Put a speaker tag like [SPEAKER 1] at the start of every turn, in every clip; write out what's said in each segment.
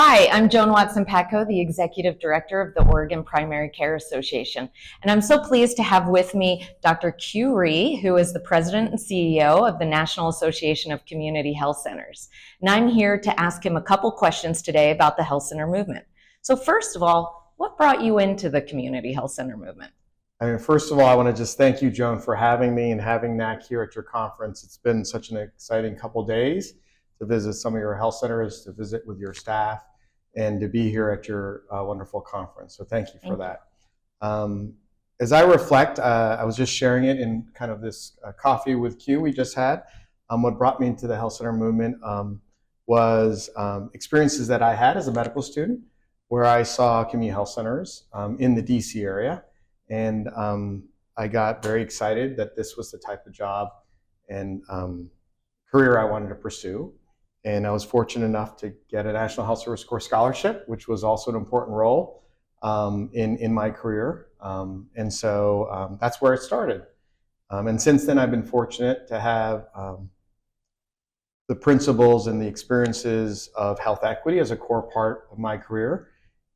[SPEAKER 1] Hi, I'm Joan Watson-Patko, the Executive Director of the Oregon Primary Care Association. And I'm so pleased to have with me Dr. Kyu Rhee, who is the President and CEO of the National Association of Community Health Centers. And I'm here to ask him a couple questions today about the health center movement. So first of all, what brought you into the community health center movement?
[SPEAKER 2] First of all, I want to just thank you, Joan, for having me and having NAC here at your conference. It's been such an exciting couple days to visit some of your health centers, to visit with your staff, and to be here at your wonderful conference. So thank you for that. As I reflect, I was just sharing it in kind of this coffee with Q we just had. What brought me into the health center movement was experiences that I had as a medical student, where I saw community health centers in the DC area. And I got very excited that this was the type of job and career I wanted to pursue. And I was fortunate enough to get a National Health Service Corps scholarship, which was also an important role in my career. And so that's where it started. And since then, I've been fortunate to have the principles and the experiences of health equity as a core part of my career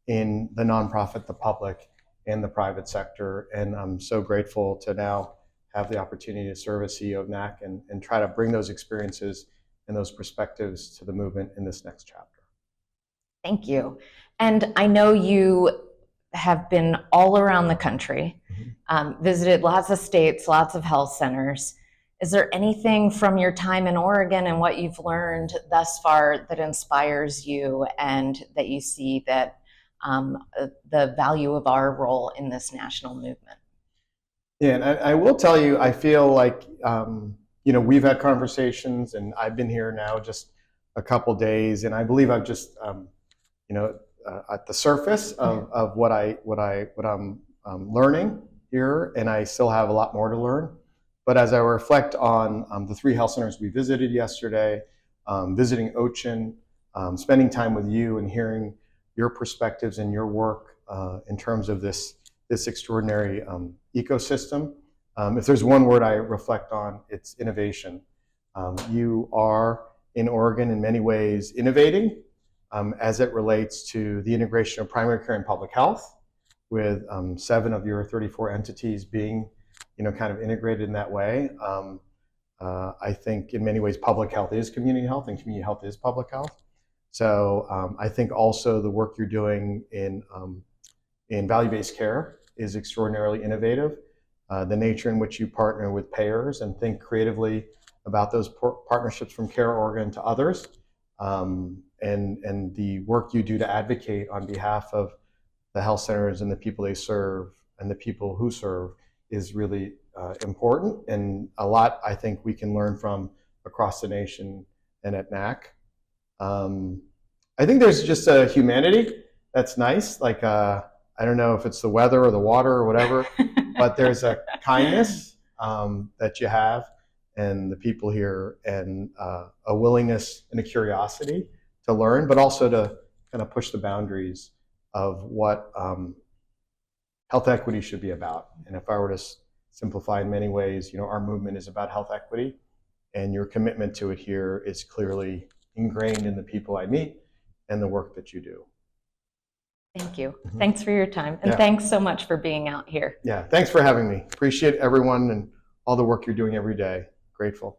[SPEAKER 2] in the nonprofit, the public, and the private sector. And I'm so grateful to now have the opportunity to serve as CEO of NAC and try to bring those experiences and those perspectives to the movement in this next chapter.
[SPEAKER 1] Thank you. And I know you have been all around the country, visited lots of states, lots of health centers. Is there anything from your time in Oregon and what you've learned thus far that inspires you and that you see that the value of our role in this national movement?
[SPEAKER 2] Yeah, and I will tell you, I feel like, we've had conversations and I've been here now just a couple days, and I believe I've just, at the surface of what I'm learning here, and I still have a lot more to learn. But as I reflect on the 3 health centers we visited yesterday, visiting Ocean, spending time with you and hearing your perspectives and your work in terms of this extraordinary ecosystem. If there's one word I reflect on, it's innovation. You are in Oregon in many ways innovating as it relates to the integration of primary care and public health, with 7 of your 34 entities being kind of integrated in that way. I think in many ways public health is community health and community health is public health. So I think also the work you're doing in value-based care is extraordinarily innovative. The nature in which you partner with payers and think creatively about those partnerships from Care Oregon to others, and the work you do to advocate on behalf of the health centers and the people they serve and the people who serve is really important, and a lot I think we can learn from across the nation and at NAC. I think there's just a humanity that's nice. Like, I don't know if it's the weather or the water or whatever, but there's a kindness that you have and the people here, and a willingness and a curiosity to learn, but also to kind of push the boundaries of what health equity should be about. And if I were to simplify in many ways, our movement is about health equity, and your commitment to it here is clearly ingrained in the people I meet and the work that you do.
[SPEAKER 1] Thank you. Thanks for your time. And thanks so much for being out here.
[SPEAKER 2] Yeah, thanks for having me. Appreciate everyone and all the work you're doing every day. Grateful.